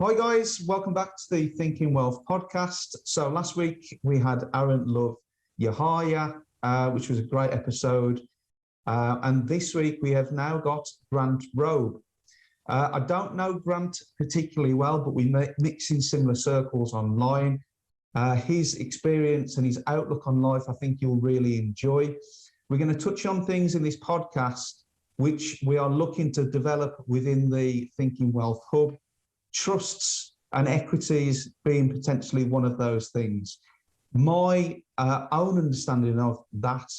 Hi guys, welcome back to the Thinking Wealth podcast. So last week we had Aaron Love Yahaya, which was a great episode. And this week we have now got Grant Robe. I don't know Grant particularly well, but we mix in similar circles online. His experience and his outlook on life, I think you'll really enjoy. We're going to touch on things in this podcast which we are looking to develop within the Thinking Wealth Hub. Trusts and equities being potentially one of those things. My own understanding of that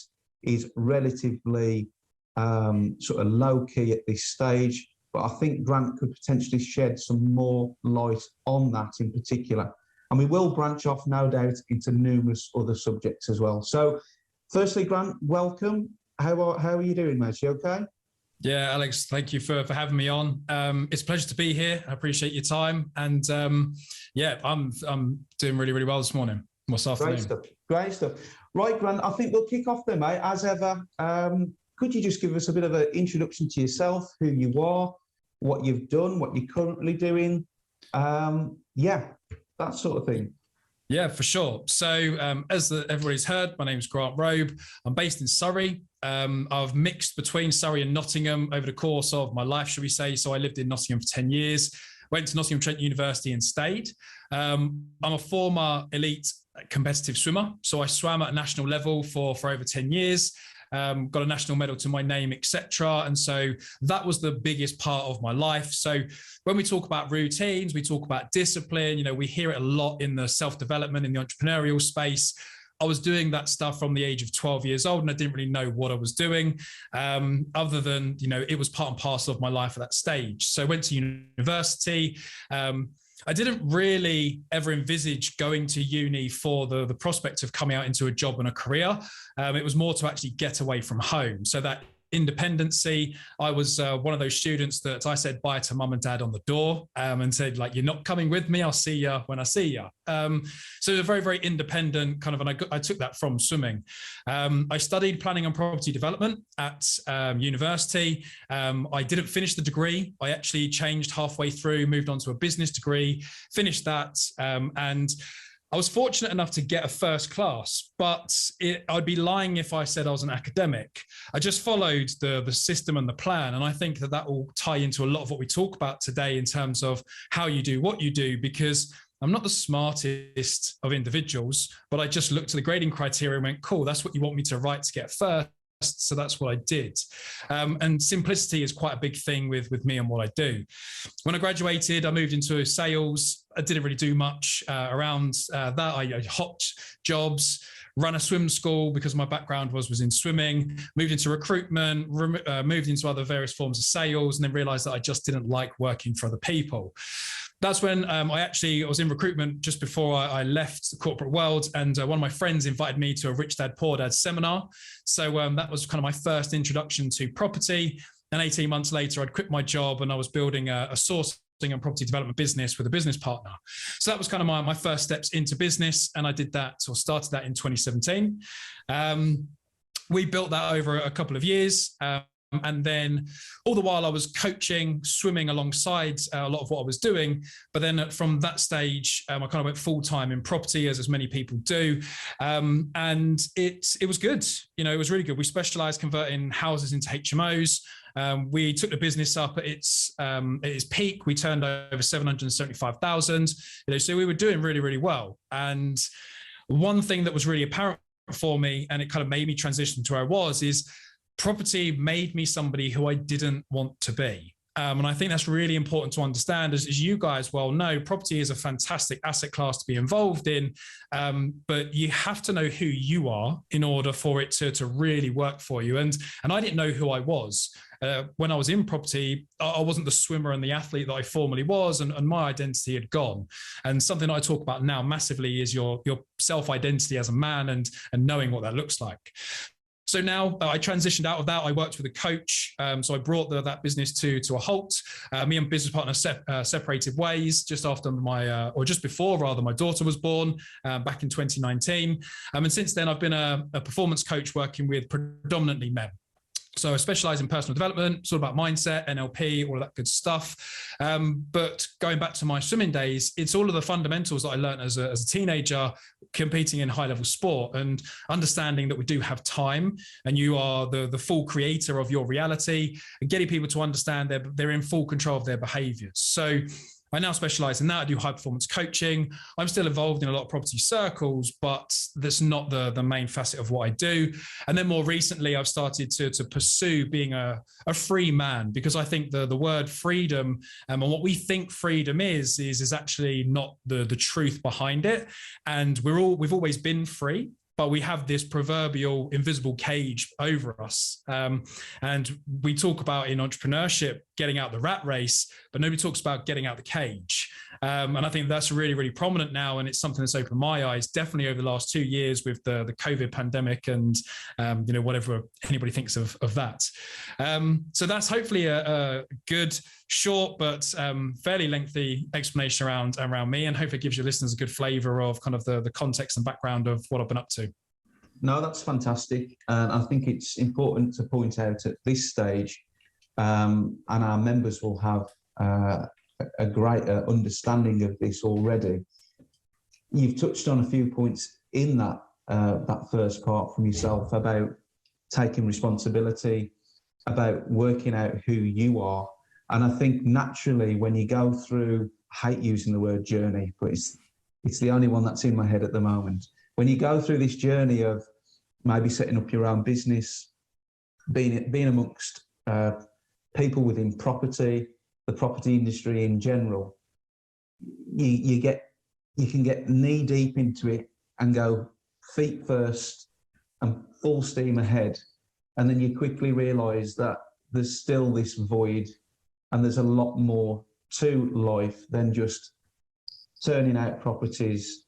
is relatively sort of low key at this stage, but I think Grant could potentially shed some more light on that in particular. And we will branch off, no doubt, into numerous other subjects as well. So firstly, Grant, welcome. How are you doing, mate? You okay? Yeah, Alex, thank you for having me on. It's a pleasure to be here. I appreciate your time. And yeah, I'm doing really, really well this morning, this afternoon. Great stuff. Right, Grant, I think we'll kick off then, mate. As ever, could you just give us a bit of an introduction to yourself, who you are, what you've done, what you're currently doing? Yeah, that sort of thing. Yeah, for sure. So as everybody's heard, my name's Grant Robe. I'm based in Surrey. I've mixed between Surrey and Nottingham over the course of my life, shall we say. So I lived in Nottingham for 10 years, went to Nottingham Trent University and stayed. I'm a former elite competitive swimmer. So I swam at a national level for over 10 years. Got a national medal to my name, etc. And so that was the biggest part of my life. So when we talk about routines, we talk about discipline, we hear it a lot in the self-development, in the entrepreneurial space. I was doing that stuff from the age of 12 years old and I didn't really know what I was doing other than, it was part and parcel of my life at that stage. So I went to university. I didn't really ever envisage going to uni for the prospect of coming out into a job and a career. It was more to actually get away from home. So that independency, I was one of those students that I said bye to mum and dad on the door and said, like, you're not coming with me. I'll see you when I see you. So it was a very, very independent kind of, and I took that from swimming. I studied planning and property development at university. I didn't finish the degree. I actually changed halfway through, moved on to a business degree, finished that. And I was fortunate enough to get a first class, but I'd be lying if I said I was an academic. I just followed the system and the plan. And I think that will tie into a lot of what we talk about today in terms of how you do what you do, because I'm not the smartest of individuals, but I just looked at the grading criteria and went, cool, that's what you want me to write to get first. So that's what I did. And simplicity is quite a big thing with me and what I do. When I graduated, I moved into sales. I didn't really do much around that. I hopped jobs, ran a swim school because my background was in swimming, moved into recruitment, moved into other various forms of sales, and then realized that I just didn't like working for other people. That's when I was in recruitment just before I left the corporate world. And one of my friends invited me to a Rich Dad, Poor Dad seminar. So that was kind of my first introduction to property. And 18 months later, I'd quit my job and I was building a sourcing and property development business with a business partner. So that was kind of my first steps into business. And I did that or started that in 2017. We built that over a couple of years. And then all the while I was coaching, swimming alongside a lot of what I was doing. But then from that stage, I kind of went full time in property as many people do. And it was good. It was really good. We specialized converting houses into HMOs. We took the business up at its peak. We turned over 775,000. So we were doing really, really well. And one thing that was really apparent for me, and it kind of made me transition to where I was, is property made me somebody who I didn't want to be. And I think that's really important to understand. As you guys well know, property is a fantastic asset class to be involved in, but you have to know who you are in order for it to really work for you. And I didn't know who I was. When I was in property, I wasn't the swimmer and the athlete that I formerly was, and my identity had gone. And something that I talk about now massively is your self-identity as a man and knowing what that looks like. So now I transitioned out of that. I worked with a coach. So I brought that business to a halt. Me and business partner separated ways just after just before rather, my daughter was born back in 2019. And since then I've been a performance coach working with predominantly men. So I specialize in personal development, it's all about mindset, NLP, all of that good stuff. But going back to my swimming days, it's all of the fundamentals that I learned as a teenager competing in high level sport, and understanding that we do have time and you are the full creator of your reality, and getting people to understand they're in full control of their behaviors. So I now specialize in that. I do high performance coaching. I'm still involved in a lot of property circles, but that's not the main facet of what I do. And then more recently, I've started to pursue being a free man, because I think the word freedom and what we think freedom is actually not the truth behind it. And we've always been free, but we have this proverbial invisible cage over us. And we talk about in entrepreneurship, getting out the rat race, but nobody talks about getting out the cage. And I think that's really, really prominent now. And it's something that's opened my eyes, definitely over the last 2 years with the COVID pandemic and, whatever anybody thinks of that. So that's hopefully a good, short, but fairly lengthy explanation around me, and hopefully it gives your listeners a good flavor of kind of the context and background of what I've been up to. No, that's fantastic. And I think it's important to point out at this stage, and our members will have a greater understanding of this already. You've touched on a few points in that first part from yourself about taking responsibility, about working out who you are. And I think naturally when you go through, I hate using the word journey, but it's the only one that's in my head at the moment. When you go through this journey of maybe setting up your own business, being amongst people within property, the property industry in general, you can get knee deep into it and go feet first and full steam ahead. And then you quickly realise that there's still this void, and there's a lot more to life than just turning out properties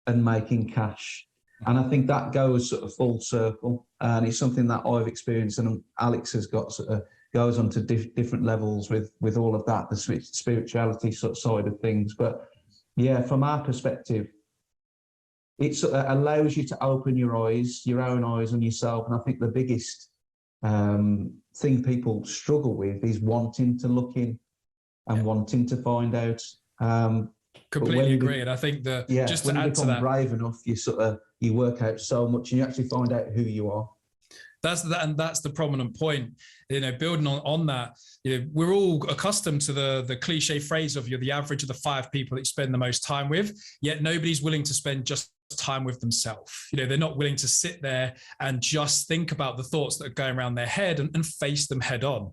and making cash. And I think that goes sort of full circle, and it's something that I've experienced, and Alex has got sort of goes on to different levels with all of that, the spirituality sort of side of things. But yeah, from our perspective, it sort of allows you to open your own eyes on yourself. And I think the biggest thing people struggle with is wanting to look in and wanting to find out. Completely agree. And I think that just to add to that, brave enough, you work out so much and you actually find out who you are. That's the prominent point. Building on that, we're all accustomed to the cliche phrase of you're the average of the 5 people that you spend the most time with, yet nobody's willing to spend just time with themselves. They're not willing to sit there and just think about the thoughts that are going around their head and face them head on.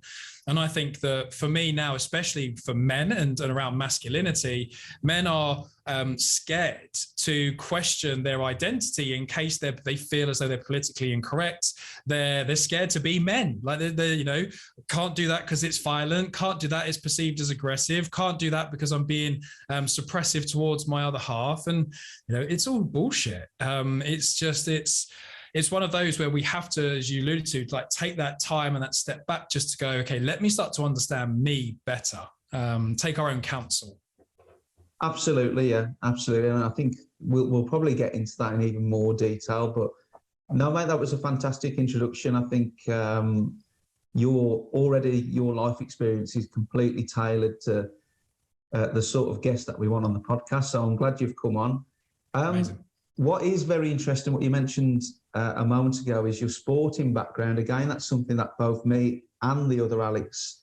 And I think that for me now, especially for men and around masculinity, men are scared to question their identity in case they feel as though they're politically incorrect. They're scared to be men. Like they can't do that because it's violent. Can't do that, it's perceived as aggressive. Can't do that because I'm being suppressive towards my other half. And it's all bullshit. It's one of those where we have to, as you alluded to, like take that time and that step back just to go, okay, let me start to understand me better. Take our own counsel. Absolutely, yeah, absolutely. And I think we'll probably get into that in even more detail. But no, mate, that was a fantastic introduction. I think your life experience is completely tailored to the sort of guest that we want on the podcast. So I'm glad you've come on. Amazing. What is very interesting, what you mentioned a moment ago, is your sporting background. Again, that's something that both me and the other Alex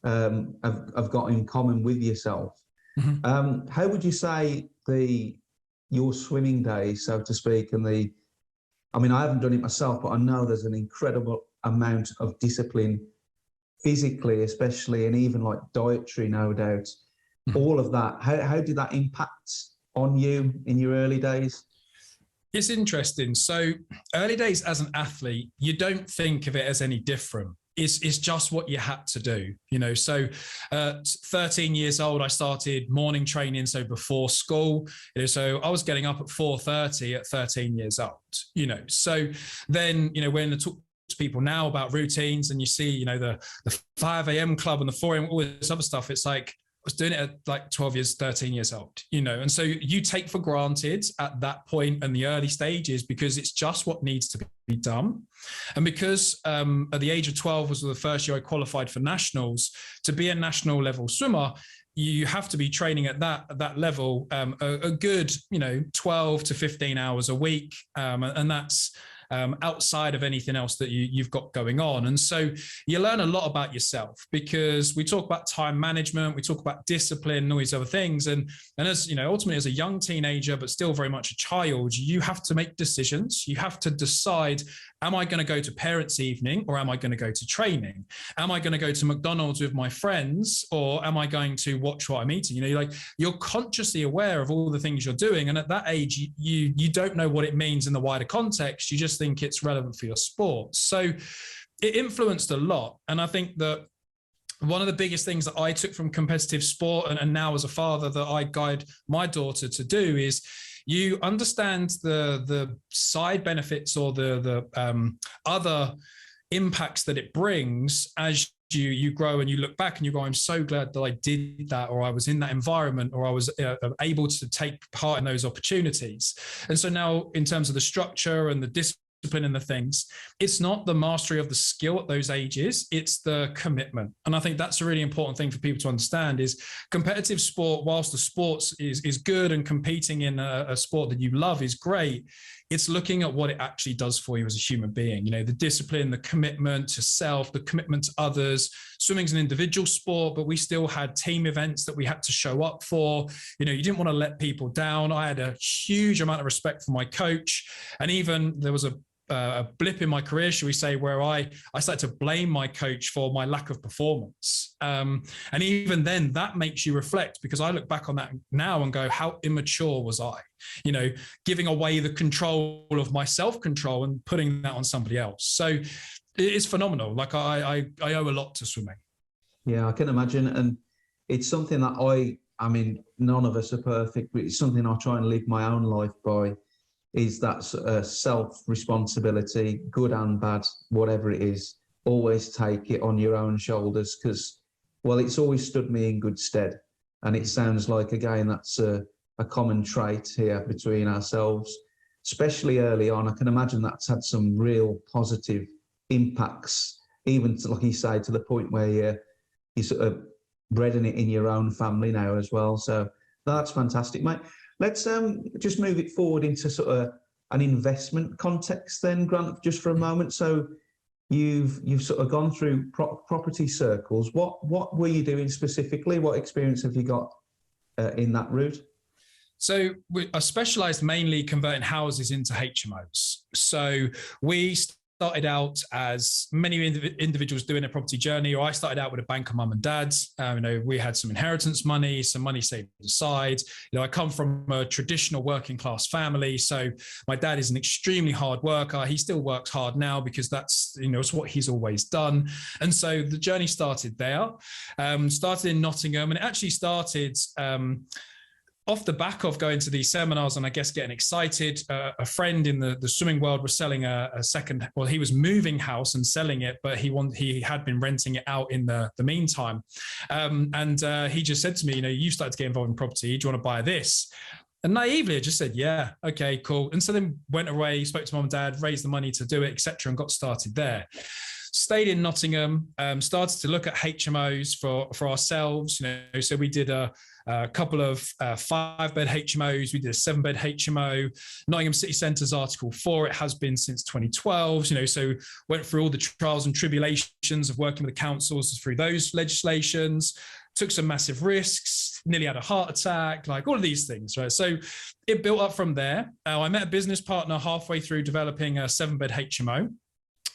have got in common with yourself. Mm-hmm. How would you say your swimming days, so to speak, and I haven't done it myself, but I know there's an incredible amount of discipline, physically especially, and even like dietary, no doubt. Mm-hmm. All of that. How did that impact on you in your early days? It's interesting. So early days as an athlete, you don't think of it as any different. It's just what you had to do, So 13 years old, I started morning training, so before school. So I was getting up at 4:30 at 13 years old, So then, when I talk to people now about routines and you see, the 5 a.m. club and the 4 a.m., all this other stuff, it's like, was doing it at like 12 years, 13 years old, and so you take for granted at that point in the early stages because it's just what needs to be done. And because at the age of 12 was the first year I qualified for nationals, to be a national level swimmer, you have to be training at that level a good 12 to 15 hours a week, and that's outside of anything else that you've got going on. And so you learn a lot about yourself, because we talk about time management, we talk about discipline and all these other things. And as ultimately as a young teenager, but still very much a child, you have to make decisions. You have to decide, am I going to go to parents' evening or am I going to go to training? Am I going to go to McDonald's with my friends or am I going to watch what I'm eating? You're consciously aware of all the things you're doing. And at that age, you don't know what it means in the wider context. You just think it's relevant for your sport. So it influenced a lot. And I think that one of the biggest things that I took from competitive sport and now as a father that I guide my daughter to do is you understand the side benefits or the other impacts that it brings as you grow and you look back and you go, I'm so glad that I did that, or I was in that environment, or I was able to take part in those opportunities. And so now in terms of the structure and the discipline and the things, it's not the mastery of the skill at those ages, it's the commitment. And I think that's a really important thing for people to understand is competitive sport, whilst the sports is good and competing in a sport that you love is great, it's looking at what it actually does for you as a human being. The discipline, the commitment to self, the commitment to others. Swimming's an individual sport, but we still had team events that we had to show up for. You didn't want to let people down. I had a huge amount of respect for my coach. And even there was a blip in my career, shall we say, where I started to blame my coach for my lack of performance. And even then, that makes you reflect, because I look back on that now and go, how immature was I? Giving away the control of my self-control and putting that on somebody else. So it is phenomenal. Like I owe a lot to swimming. Yeah, I can imagine. And it's something that I mean, none of us are perfect, but it's something I try and live my own life by. Is that self-responsibility, good and bad, whatever it is, always take it on your own shoulders, because, well, it's always stood me in good stead. And it sounds like, again, that's a common trait here between ourselves, especially early on. I can imagine that's had some real positive impacts, even to, like you say, to the point where you're sort of breeding it in your own family now as well. So that's fantastic, mate. Let's just move it forward into sort of an investment context then, Grant, just for a moment. So you've sort of gone through property circles. What were you doing specifically? What experience have you got in that route? So I specialised mainly converting houses into HMOs. So we started out as many individuals doing a property journey, or I started out with a bank of mum and dad's. We had some inheritance money, some money saved aside. I come from a traditional working class family. So my dad is an extremely hard worker. He still works hard now because that's, it's what he's always done. And so the journey started there, started in Nottingham, and it actually started, off the back of going to these seminars and I guess getting excited. A friend in the swimming world was selling a second, well, he was moving house and selling it, but he had been renting it out in the meantime. And he just said to me, you started to get involved in property. Do you want to buy this? And naively, I just said, yeah, okay, cool. And so then went away, spoke to mum and dad, raised the money to do it, etc., and got started there. Stayed in Nottingham, started to look at HMOs for ourselves. So we did a couple of 5-bed HMOs. We did a 7-bed HMO. Nottingham City Centre's Article 4. It has been since 2012. So went through all the trials and tribulations of working with the councils through those legislations. Took some massive risks. Nearly had a heart attack. Like all of these things, right? So it built up from there. I met a business partner halfway through developing a 7-bed HMO.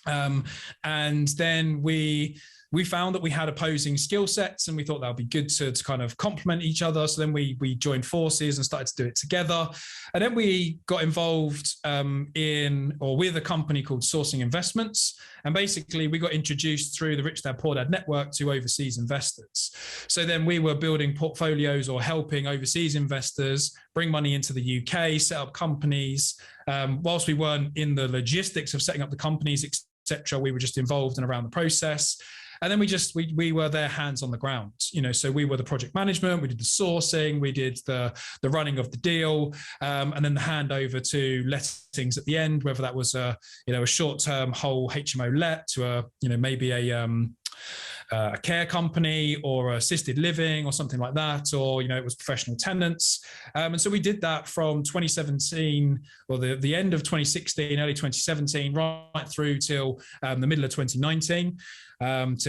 And then we found that we had opposing skill sets and we thought that would be good to kind of complement each other. So then we joined forces and started to do it together. And then we got involved with a company called Sourcing Investments. And basically we got introduced through the Rich Dad Poor Dad network to overseas investors. So then we were building portfolios or helping overseas investors bring money into the UK, set up companies. Whilst we weren't in the logistics of setting up the companies, etc., we were just involved and around the process. And then we were their hands on the ground, so we were the project management, we did the sourcing, we did the running of the deal, and then the handover to lettings at the end, whether that was a short-term whole HMO let to maybe a care company or assisted living or something like that, or it was professional tenants, and so we did that from 2017, or the end of 2016, early 2017, right through till the middle of 2019,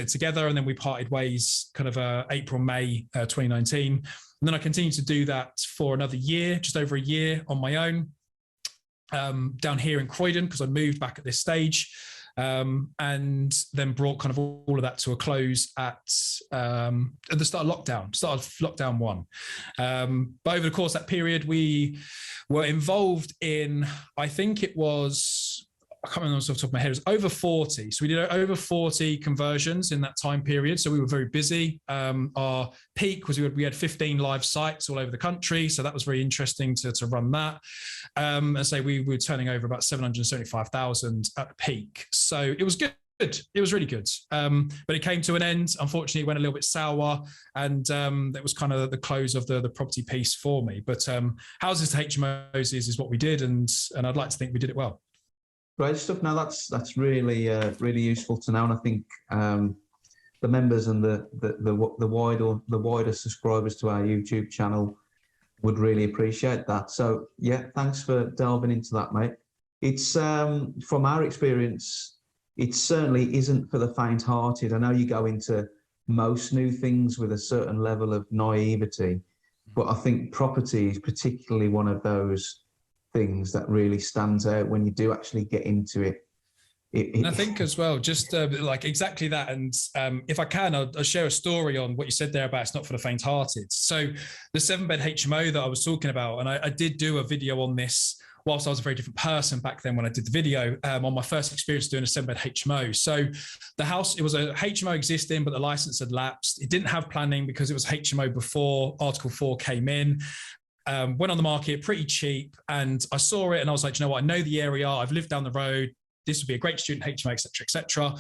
together, and then we parted ways kind of April, May 2019, and then I continued to do that for another year, just over a year on my own, down here in Croydon, because I moved back at this stage. And then brought kind of all of that to a close at the start of lockdown 1. But over the course of that period, we were involved in, I think it was, I can't remember off the top of my head, it was over 40. So we did over 40 conversions in that time period. So we were very busy. Our peak was we had 15 live sites all over the country. So that was very interesting to run that. And so we were turning over about 775,000 at the peak. So it was good. It was really good. But it came to an end. Unfortunately, it went a little bit sour. And that was kind of the close of the property piece for me. But houses to HMOs is what we did. And I'd like to think we did it well. Great stuff. Now that's really really useful to know, and I think the members and the wider subscribers to our YouTube channel would really appreciate that. So yeah, thanks for delving into that, mate. It's from our experience, it certainly isn't for the faint-hearted. I know you go into most new things with a certain level of naivety, but I think property is particularly one of those things that really stands out when you do actually get into it. And I think as well, just like exactly that. And if I can, I'll share a story on what you said there about it's not for the faint-hearted. So the 7-bed HMO that I was talking about, and I did do a video on this whilst I was a very different person back then when I did the video, on my first experience doing a 7-bed HMO. So the house, it was a HMO existing, but the license had lapsed. It didn't have planning because it was HMO before Article 4 came in. Went on the market pretty cheap, and I saw it and I was like, you know what, I know the area, I've lived down the road, this would be a great student HMO, etc.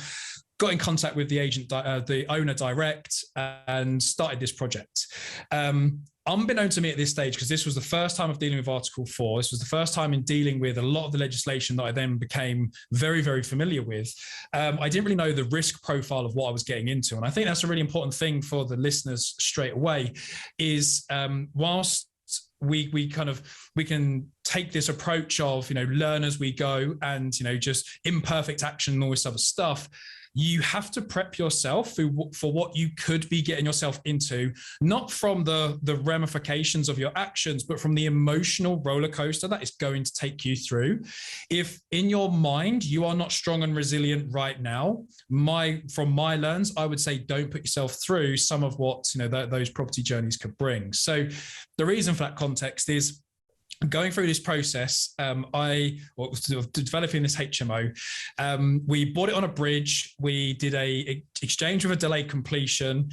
Got in contact with the agent, the owner direct, and started this project. Unbeknown to me at this stage, because this was the first time of dealing with Article 4, this was the first time in dealing with a lot of the legislation that I then became very, very familiar with. I didn't really know the risk profile of what I was getting into. And I think that's a really important thing for the listeners straight away is whilst we can take this approach of, learn as we go and, just imperfect action and all this other stuff. You have to prep yourself for what you could be getting yourself into, not from the ramifications of your actions, but from the emotional roller coaster that is going to take you through. If in your mind, you are not strong and resilient right now, from my lens, I would say don't put yourself through some of what, those property journeys could bring. So the reason for that context is, going through this process, developing this HMO, we bought it on a bridge. We did a exchange with a delayed completion.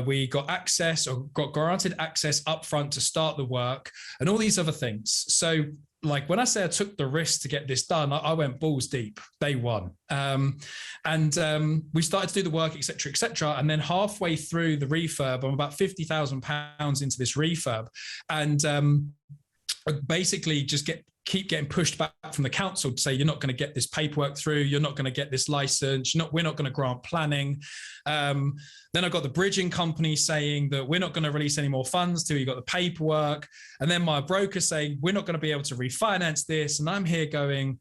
We got access or got granted access up front to start the work and all these other things. So like when I say I took the risk to get this done, I went balls deep day one. And we started to do the work, et cetera, and then halfway through the refurb, I'm about £50,000 into this refurb. And basically just keep getting pushed back from the council to say, you're not going to get this paperwork through, you're not going to get this license, we're not going to grant planning. Then I got the bridging company saying that we're not going to release any more funds till you got the paperwork. And then my broker saying, we're not going to be able to refinance this. And I'm here going,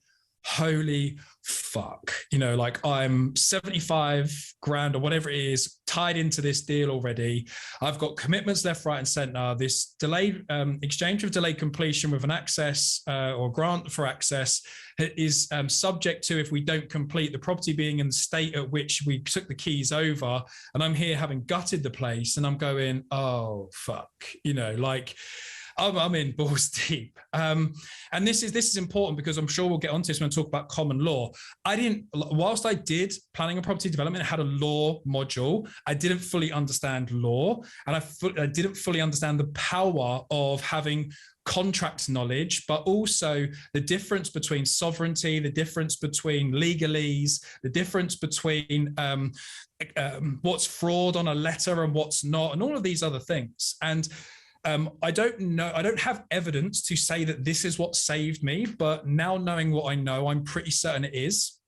holy fuck, like I'm 75 grand or whatever it is tied into this deal already. I've got commitments left, right and center. This delayed exchange of delayed completion with an access or grant for access is subject to, if we don't complete, the property being in the state at which we took the keys over. And I'm here having gutted the place and I'm going, oh fuck, like I'm in balls deep. And this is important because I'm sure we'll get onto this when I talk about common law. Whilst I did planning and property development, it had a law module, I didn't fully understand law, and I didn't fully understand the power of having contract knowledge, but also the difference between sovereignty, the difference between legalese, the difference between what's fraud on a letter and what's not, and all of these other things. And I don't have evidence to say that this is what saved me, but now knowing what I know, I'm pretty certain it is.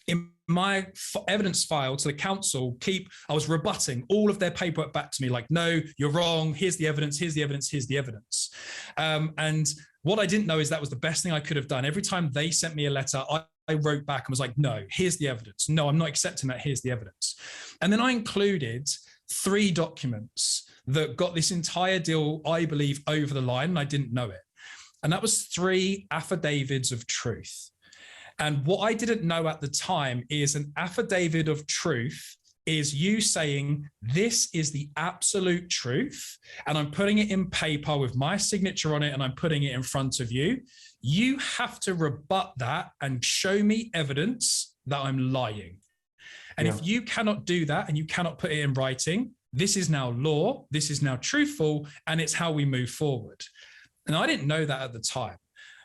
In my evidence file to the council, I was rebutting all of their paperwork back to me, like, no, you're wrong. Here's the evidence. Here's the evidence. Here's the evidence. And what I didn't know is that was the best thing I could have done. Every time they sent me a letter, I wrote back and was like, no, here's the evidence. No, I'm not accepting that. Here's the evidence. And then I included 3 documents that got this entire deal, I believe, over the line, and I didn't know it. And that was 3 affidavits of truth. And what I didn't know at the time is an affidavit of truth is you saying, this is the absolute truth, and I'm putting it in paper with my signature on it, and I'm putting it in front of you. You have to rebut that and show me evidence that I'm lying. And if you cannot do that and you cannot put it in writing, this is now law, this is now truthful, and it's how we move forward. And I didn't know that at the time.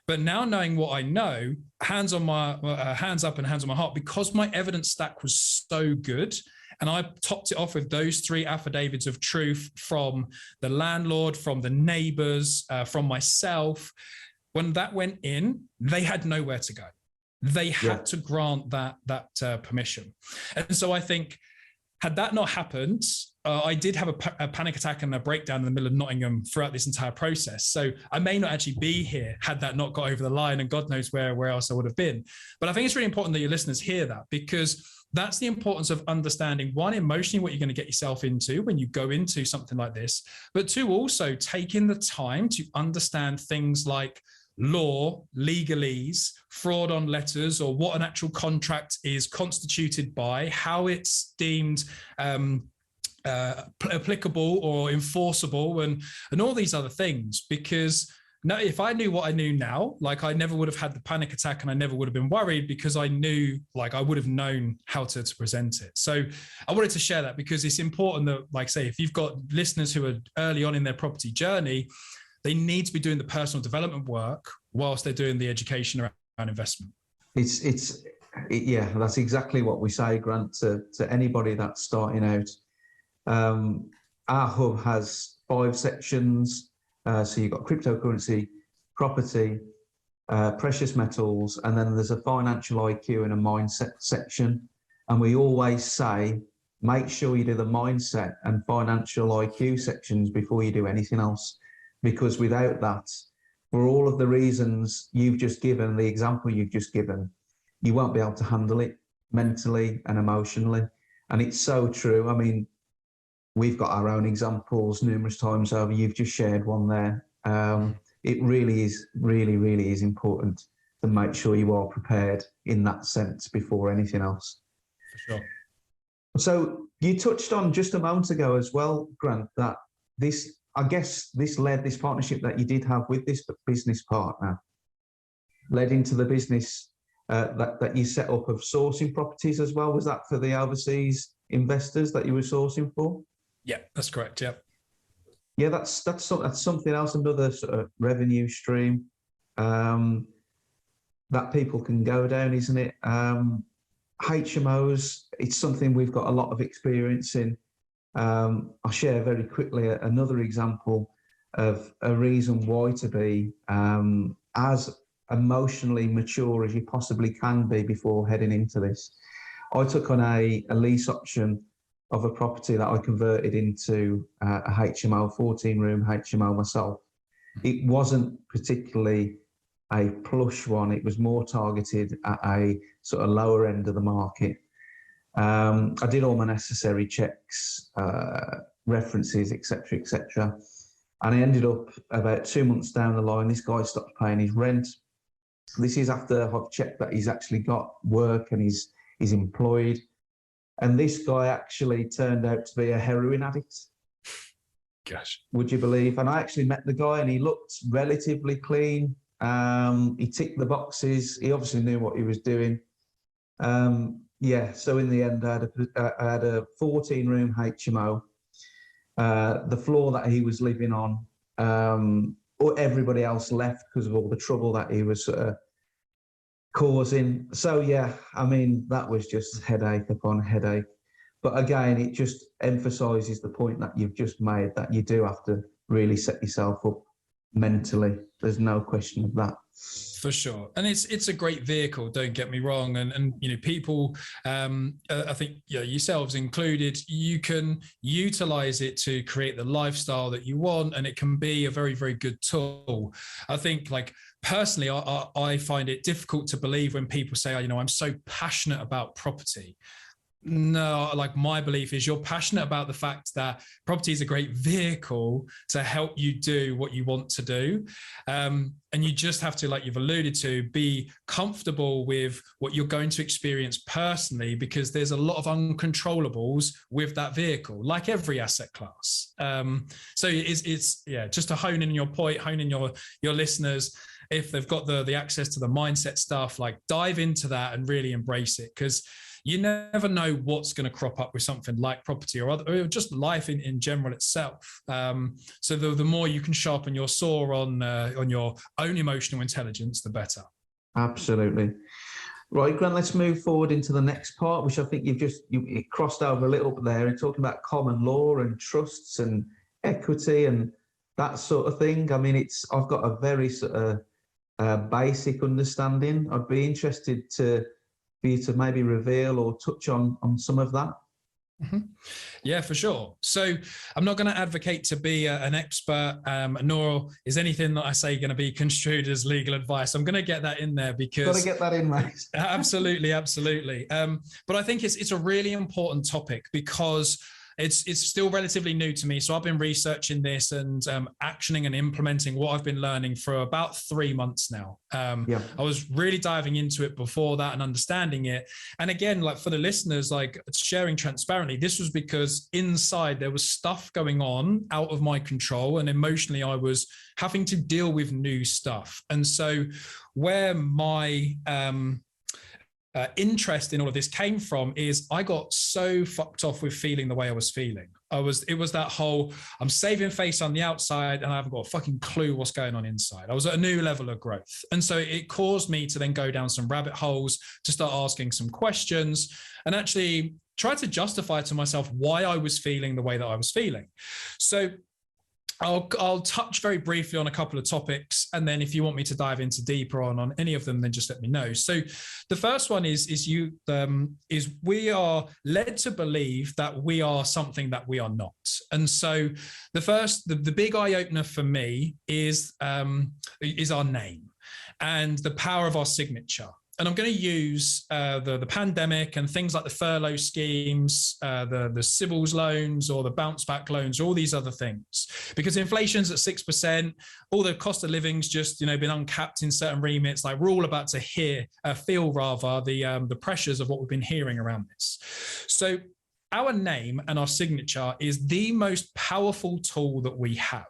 But now knowing what I know, hands up and hands on my heart, because my evidence stack was so good, and I topped it off with those 3 affidavits of truth from the landlord, from the neighbors, from myself. When that went in, they had nowhere to go. They had to grant that permission. And so I think, had that not happened, I did have a panic attack and a breakdown in the middle of Nottingham throughout this entire process. So I may not actually be here had that not got over the line, and God knows where else I would have been. But I think it's really important that your listeners hear that, because that's the importance of understanding, 1, emotionally what you're going to get yourself into when you go into something like this, but 2, also taking the time to understand things like law, legalese, fraud on letters, or what an actual contract is constituted by, how it's deemed applicable or enforceable, and all these other things. Because now, if I knew what I knew now, like, I never would have had the panic attack, and I never would have been worried, because I knew, like, I would have known how to present it. So I wanted to share that, because it's important that, like, say, if you've got listeners who are early on in their property journey, they need to be doing the personal development work whilst they're doing the education around investment. That's exactly what we say, Grant, to anybody that's starting out. Our hub has 5 sections. So you've got cryptocurrency, property, precious metals, and then there's a financial IQ and a mindset section. And we always say, make sure you do the mindset and financial IQ sections before you do anything else. Because without that, for all of the reasons you've just given, the example you've just given, you won't be able to handle it mentally and emotionally. And it's so true. I mean, we've got our own examples numerous times over. You've just shared one there. It really is important to make sure you are prepared in that sense before anything else. For sure. So you touched on just a moment ago as well, Grant, that this partnership that you did have with this business partner led into the business that you set up of sourcing properties as well. Was that for the overseas investors that you were sourcing for? Yeah, that's correct. Yeah. Yeah, that's something else, another sort of revenue stream that people can go down, isn't it? HMOs, it's something we've got a lot of experience in. I'll share very quickly another example of a reason why to be as emotionally mature as you possibly can be before heading into this. I took on a lease option of a property that I converted into a HMO, 14-room HMO myself. It wasn't particularly a plush one. It was more targeted at a sort of lower end of the market. I did all my necessary checks, references, etc., etc. And I ended up about 2 months down the line, this guy stopped paying his rent. This is after I've checked that he's actually got work and he's employed. And this guy actually turned out to be a heroin addict. gosh. Would you believe? And I actually met the guy, and he looked relatively clean. He ticked the boxes. He obviously knew what he was doing. So in the end, I had a 14-room HMO. The floor that he was living on, or everybody else left because of all the trouble that he was causing. So yeah, I mean, that was just headache upon headache. But again, it just emphasises the point that you've just made, that you do have to really set yourself up mentally. There's no question of that. For sure. And it's a great vehicle, don't get me wrong. And you know, people, I think yourselves included, you can utilize it to create the lifestyle that you want, and it can be a very, very good tool. I think, like, personally, I find it difficult to believe when people say, oh, you know, I'm so passionate about property. No, like, my belief is you're passionate about the fact that property is a great vehicle to help you do what you want to do. And you just have to, like you've alluded to, be comfortable with what you're going to experience personally, because there's a lot of uncontrollables with that vehicle, like every asset class. So it's just to hone in your point, hone in your listeners. If they've got the access to the mindset stuff, like, dive into that and really embrace it, because you never know what's going to crop up with something like property or just life in general itself. So the more you can sharpen your saw on your own emotional intelligence, the better. Absolutely. Right, Grant, let's move forward into the next part, which I think you crossed over a little bit there, and talking about common law and trusts and equity and that sort of thing. I mean, I've got a very sort of basic understanding. I'd be interested for you to maybe reveal or touch on some of that. Mm-hmm. Yeah, for sure. So I'm not going to advocate to be an expert, nor is anything that I say going to be construed as legal advice. I'm going to get that in there because... Got to get that in, mate. Absolutely. But I think it's a really important topic because it's still relatively new to me. So I've been researching this and actioning and implementing what I've been learning for about 3 months now. I was really diving into it before that and understanding it. And again, like, for the listeners, like, sharing transparently, this was because inside there was stuff going on out of my control, and emotionally I was having to deal with new stuff. And so where my interest in all of this came from is I got so fucked off with feeling the way I was feeling. It was that whole, I'm saving face on the outside and I haven't got a fucking clue what's going on inside. I was at a new level of growth. And so it caused me to then go down some rabbit holes, to start asking some questions and actually try to justify to myself why I was feeling the way that I was feeling. So I'll touch very briefly on a couple of topics, and then if you want me to dive into deeper on any of them, then just let me know. So the first one is we are led to believe that we are something that we are not. And so the big eye opener for me is our name and the power of our signature. And I'm going to use the pandemic and things like the furlough schemes, the Civils loans or the bounce back loans, or all these other things, because inflation's at 6%, all the cost of living's just been uncapped in certain remits. Like, we're all about to feel the pressures of what we've been hearing around this. So our name and our signature is the most powerful tool that we have.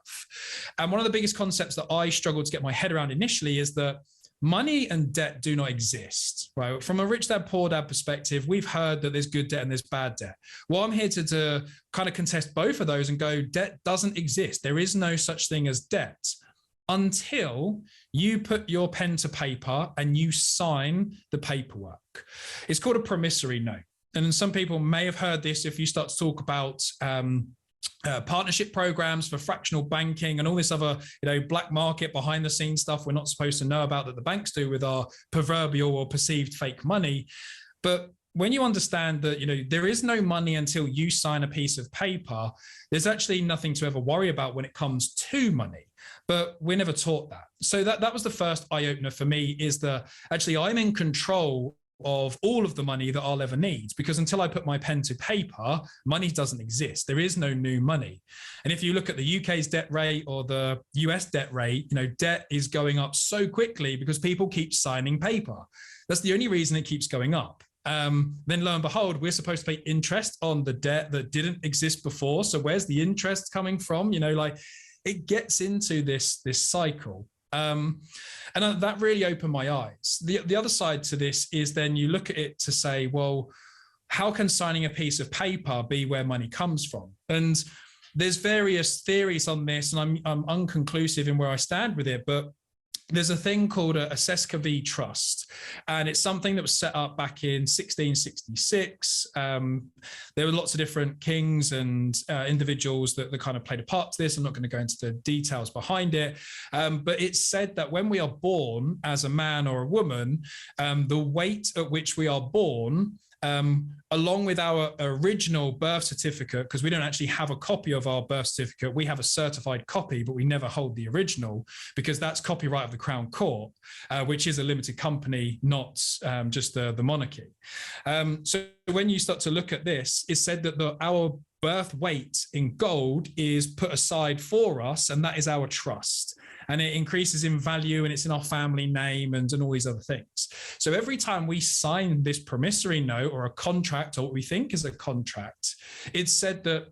And one of the biggest concepts that I struggled to get my head around initially is that money and debt do not exist, right? From a rich dad, poor dad perspective, we've heard that there's good debt and there's bad debt. Well, I'm here to kind of contest both of those and go, debt doesn't exist. There is no such thing as debt until you put your pen to paper and you sign the paperwork. It's called a promissory note. And some people may have heard this if you start to talk about partnership programs for fractional banking and all this other, black market behind the scenes stuff we're not supposed to know about that the banks do with our proverbial or perceived fake money. But when you understand that, there is no money until you sign a piece of paper, there's actually nothing to ever worry about when it comes to money. But we're never taught that. So that was the first eye opener for me, is that actually I'm in control of all of the money that I'll ever need, because until I put my pen to paper, money doesn't exist. There is no new money. And if you look at the UK's debt rate or the US debt rate, debt is going up so quickly because people keep signing paper. That's the only reason it keeps going up. Then lo and behold, we're supposed to pay interest on the debt that didn't exist before. So where's the interest coming from? Like it gets into this cycle. And that really opened my eyes. The other side to this is then you look at it to say, well, how can signing a piece of paper be where money comes from? And there's various theories on this, and I'm unconclusive in where I stand with it, but there's a thing called a Seska V Trust, and it's something that was set up back in 1666. There were lots of different kings and individuals that kind of played a part to this. I'm not going to go into the details behind it, but it's said that when we are born as a man or a woman, the weight at which we are born, along with our original birth certificate, because we don't actually have a copy of our birth certificate, we have a certified copy, but we never hold the original because that's copyright of the Crown Court, which is a limited company, not just the monarchy. So when you start to look at this, it's said that our birth weight in gold is put aside for us, and that is our trust. And it increases in value, and it's in our family name and all these other things. So every time we sign this promissory note or a contract, or what we think is a contract, it's said that,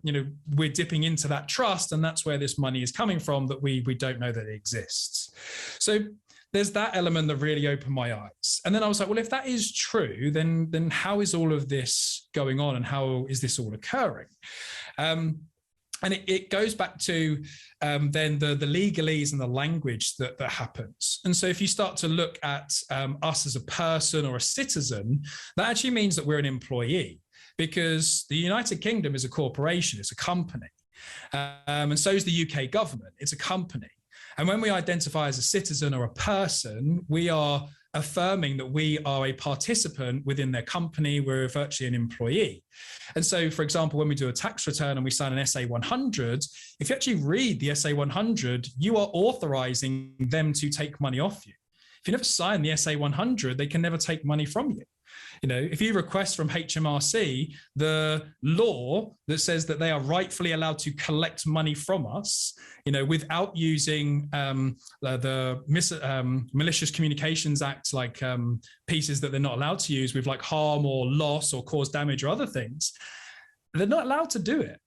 we're dipping into that trust, and that's where this money is coming from, that we don't know that it exists. So there's that element that really opened my eyes. And then I was like, well, if that is true, then how is all of this going on, and how is this all occurring? And it goes back to then the legalese and the language that happens. And so if you start to look at us as a person or a citizen, that actually means that we're an employee, because the United Kingdom is a corporation, it's a company. And so is the UK government, it's a company. And when we identify as a citizen or a person, we are affirming that we are a participant within their company, we're virtually an employee. And so, for example, when we do a tax return and we sign an SA 100, if you actually read the SA 100, you are authorizing them to take money off you. If you never sign the SA 100, they can never take money from you. If you request from HMRC the law that says that they are rightfully allowed to collect money from us, without using the Malicious Communications Act, like pieces that they're not allowed to use with like harm or loss or cause damage or other things, they're not allowed to do it.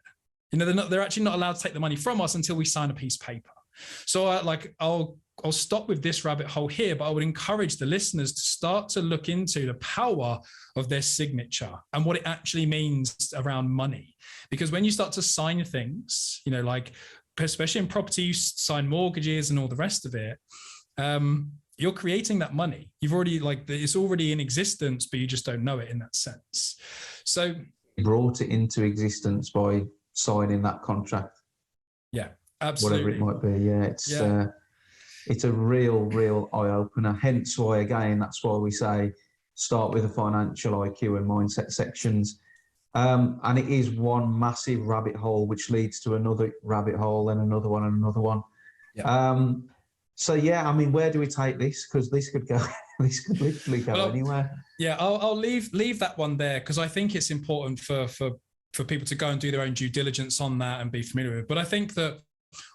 They're actually not allowed to take the money from us until we sign a piece of paper. So I'll stop with this rabbit hole here, but I would encourage the listeners to start to look into the power of their signature and what it actually means around money. Because when you start to sign things, like especially in property, you sign mortgages and all the rest of it, you're creating that money. You've already it's already in existence, but you just don't know it in that sense. So brought it into existence by signing that contract. Yeah, absolutely. Whatever it might be. It's a real eye-opener. Hence why, again, that's why we say start with the financial IQ and mindset sections. And it is one massive rabbit hole, which leads to another rabbit hole and another one and another one. Yeah. So, where do we take this? Because this could literally go anywhere. Yeah, I'll leave that one there, because I think it's important for people to go and do their own due diligence on that and be familiar with it. But I think that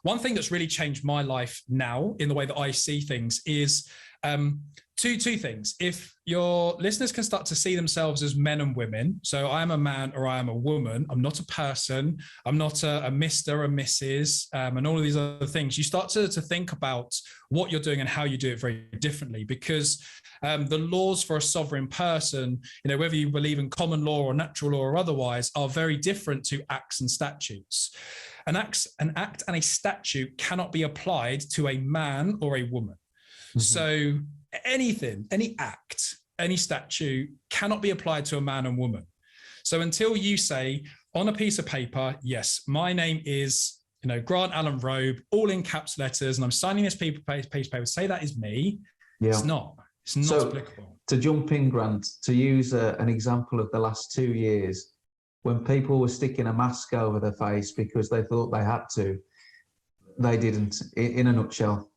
one thing that's really changed my life now in the way that I see things is two things. If your listeners can start to see themselves as men and women, so I am a man or I am a woman, I'm not a person, I'm not a Mr. or Mrs. And all of these other things, you start to think about what you're doing and how you do it very differently, because the laws for a sovereign person, whether you believe in common law or natural law or otherwise, are very different to acts and statutes. An act and a statute cannot be applied to a man or a woman. Mm-hmm. So anything, any act, any statute cannot be applied to a man and woman. So until you say on a piece of paper, yes, my name is, Grant Allen Robe, all in caps letters, and I'm signing this piece of paper, say that is me. Yeah. It's not applicable. To jump in, Grant, to use an example of the last 2 years, when people were sticking a mask over their face because they thought they had to, they didn't, in a nutshell.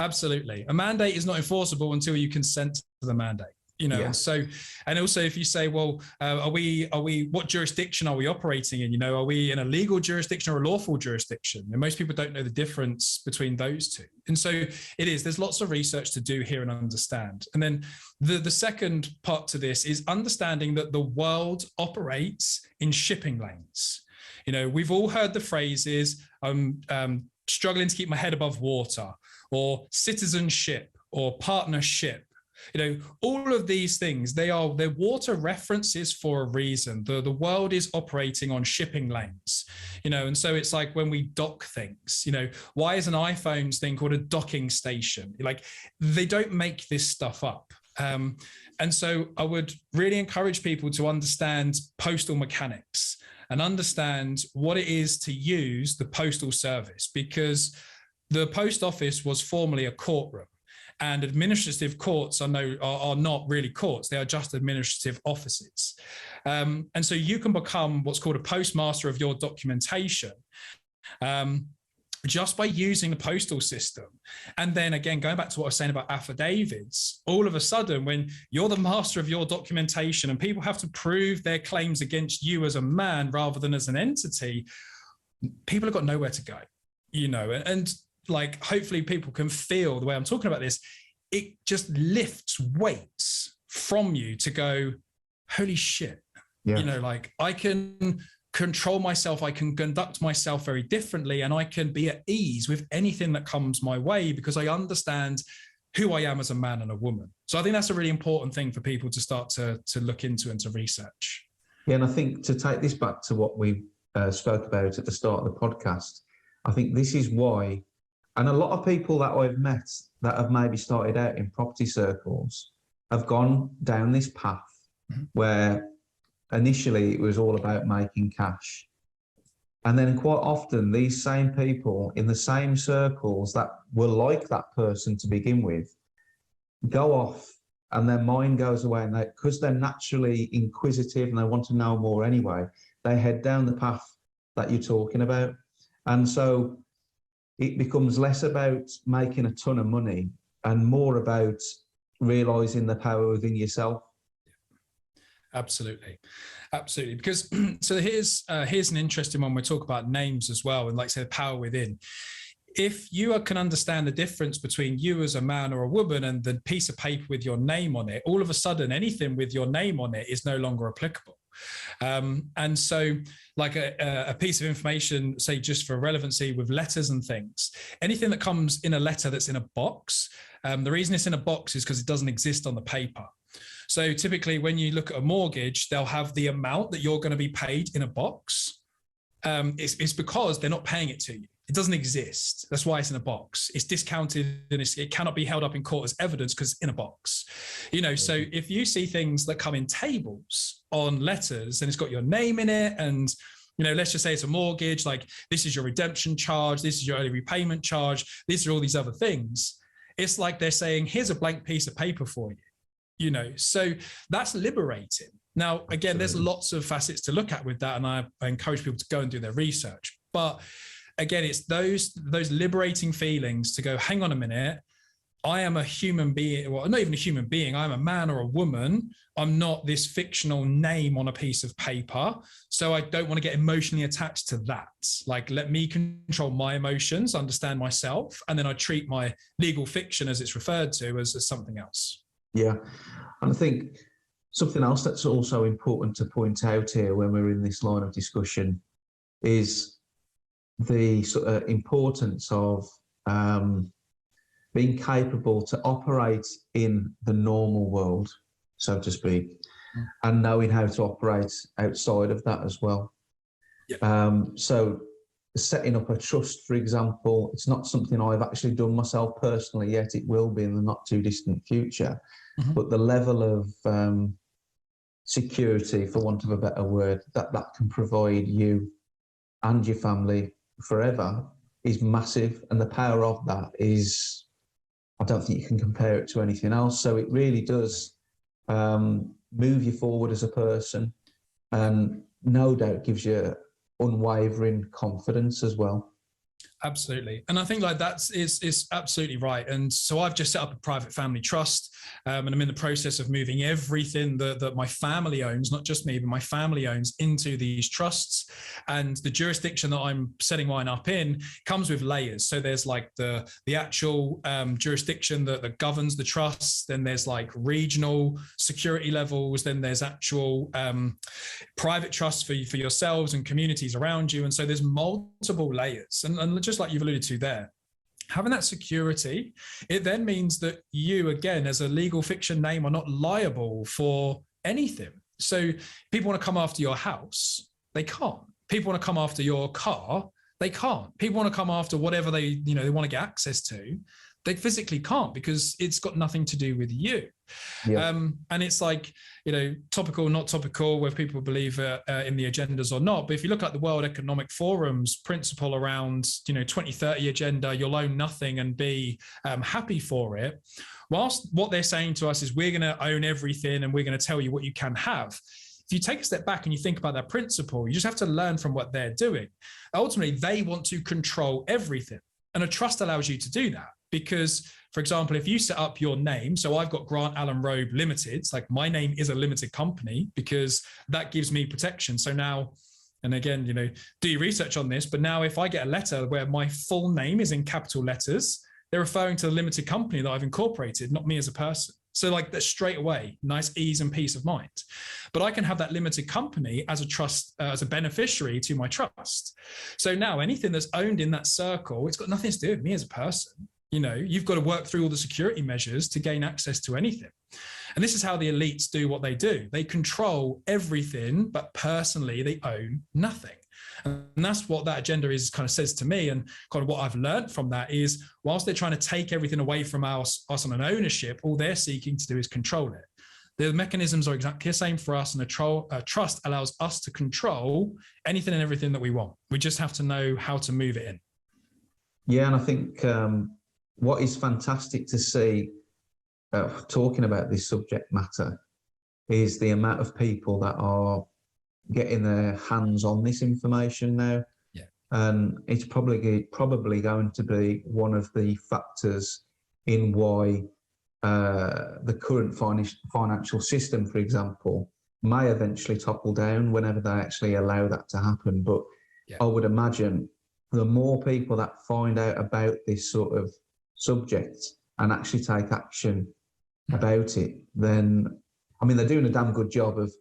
Absolutely. A mandate is not enforceable until you consent to the mandate. And so, and also if you say, well, what jurisdiction are we operating in? Are we in a legal jurisdiction or a lawful jurisdiction? And most people don't know the difference between those two. And so there's lots of research to do here and understand. And then the second part to this is understanding that the world operates in shipping lanes. We've all heard the phrases, struggling to keep my head above water, or citizenship, or partnership. All of these things, they're water references for a reason. The world is operating on shipping lanes, and so it's like when we dock things, why is an iPhone's thing called a docking station? Like, they don't make this stuff up. And so I would really encourage people to understand postal mechanics and understand what it is to use the postal service, because the post office was formerly a courtroom. And administrative courts are not really courts. They are just administrative offices. And so you can become what's called a postmaster of your documentation just by using the postal system. And then again, going back to what I was saying about affidavits, all of a sudden, when you're the master of your documentation and people have to prove their claims against you as a man rather than as an entity, people have got nowhere to go, and like, hopefully people can feel the way I'm talking about this. It just lifts weights from you to go, holy shit. Like, I can control myself. I can conduct myself very differently, and I can be at ease with anything that comes my way because I understand who I am as a man and a woman. So I think that's a really important thing for people to start to look into and to research. Yeah. And I think to take this back to what we spoke about at the start of the podcast, I think this is why. And a lot of people that I've met that have maybe started out in property circles have gone down this path where initially it was all about making cash. And then quite often these same people in the same circles that were like that person to begin with go off and their mind goes away, and because they're naturally inquisitive and they want to know more anyway, they head down the path that you're talking about. And so it becomes less about making a ton of money and more about realizing the power within yourself. Absolutely. Because so here's an interesting one. We talk about names as well, and like say the power within. If you can understand the difference between you as a man or a woman and the piece of paper with your name on it, all of a sudden anything with your name on it is no longer applicable. And so like a piece of information, say just for relevancy with letters and things, anything that comes in a letter that's in a box, the reason it's in a box is because it doesn't exist on the paper. So typically when you look at a mortgage, they'll have the amount that you're going to be paid in a box. It's because they're not paying it to you. It doesn't exist. That's why it's in a box. It's discounted and it cannot be held up in court as evidence because it's in a box. So if you see things that come in tables on letters and it's got your name in it, and let's just say it's a mortgage, like this is your redemption charge, this is your early repayment charge, these are all these other things. It's like they're saying, here's a blank piece of paper for you, so that's liberating. Now, again, there's lots of facets to look at with that, and I encourage people to go and do their research. But again, it's those liberating feelings to go, hang on a minute, I am a human being, well, not even a human being, I'm a man or a woman. I'm not this fictional name on a piece of paper. So I don't want to get emotionally attached to that. Like, let me control my emotions, understand myself, and then I treat my legal fiction, as it's referred to, as something else. Yeah. And I think something else that's also important to point out here when we're in this line of discussion is the sort of importance of being capable to operate in the normal world, so to speak, and knowing how to operate outside of that as well. Yeah. So setting up a trust, for example, it's not something I've actually done myself personally yet. It will be in the not too distant future. Mm-hmm. But the level of security, for want of a better word, that can provide you and your family forever is massive. And the power of that is, I don't think you can compare it to anything else. So it really does move you forward as a person, and no doubt gives you unwavering confidence as well. Absolutely. And I think like it's absolutely right. And so I've just set up a private family trust, and I'm in the process of moving everything that my family owns, not just me, but my family owns, into these trusts. And the jurisdiction that I'm setting mine up in comes with layers. So there's like the actual jurisdiction that governs the trusts. Then there's like regional security levels. Then there's actual private trusts for yourselves and communities around you. And so there's multiple layers. And just like you've alluded to there, having that security, it then means that you, again, as a legal fiction name, are not liable for anything. So people want to come after your house, they can't. People want to come after your car, they can't. People want to come after whatever they want to get access to, they physically can't, because it's got nothing to do with you. Yeah. And it's like, topical, not topical, whether people believe in the agendas or not. But if you look at the World Economic Forum's principle around, 2030 agenda, you'll own nothing and be happy for it. Whilst what they're saying to us is we're going to own everything and we're going to tell you what you can have. If you take a step back and you think about that principle, you just have to learn from what they're doing. Ultimately, they want to control everything. And a trust allows you to do that. Because, for example, if you set up your name, so I've got Grant Allen Robe Limited, like my name is a limited company, because that gives me protection. So now, and again, do your research on this, but now if I get a letter where my full name is in capital letters, they're referring to the limited company that I've incorporated, not me as a person. So like that straight away, nice ease and peace of mind. But I can have that limited company as a trust, as a beneficiary to my trust. So now anything that's owned in that circle, it's got nothing to do with me as a person. You've got to work through all the security measures to gain access to anything. And this is how the elites do what they do. They control everything, but personally, they own nothing. And that's what that agenda is kind of says to me. And kind of what I've learned from that is, whilst they're trying to take everything away from us on an ownership, all they're seeking to do is control it. The mechanisms are exactly the same for us, and a trust allows us to control anything and everything that we want. We just have to know how to move it in. Yeah, and I think what is fantastic to see talking about this subject matter is the amount of people that are getting their hands on this information now. Yeah. And it's probably going to be one of the factors in why the current financial system, for example, may eventually topple down whenever they actually allow that to happen. But yeah, I would imagine the more people that find out about this sort of subject and actually take action about it, then, they're doing a damn good job of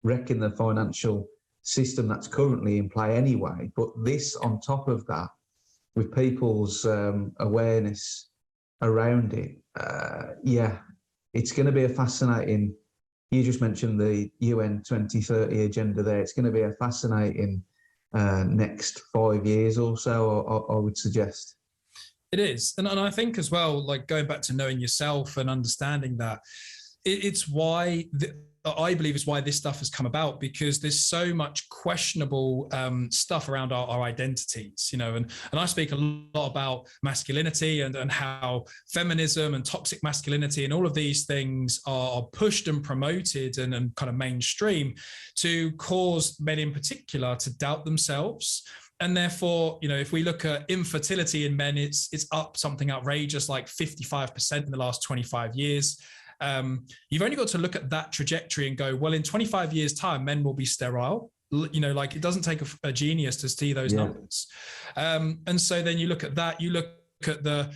wrecking the financial system that's currently in play anyway. But this on top of that, with people's awareness around it, it's going to be a fascinating, you just mentioned the UN 2030 agenda there, it's going to be a fascinating next 5 years or so, I would suggest. It is. And I think as well, like going back to knowing yourself and understanding that, it's why I believe is why this stuff has come about, because there's so much questionable stuff around our identities, and I speak a lot about masculinity and how feminism and toxic masculinity and all of these things are pushed and promoted and kind of mainstream to cause men in particular to doubt themselves. And therefore, if we look at infertility in men, it's up something outrageous, like 55% in the last 25 years. You've only got to look at that trajectory and go, well, in 25 years' time, men will be sterile. Like it doesn't take a genius to see those numbers. And so then you look at that, you look at the,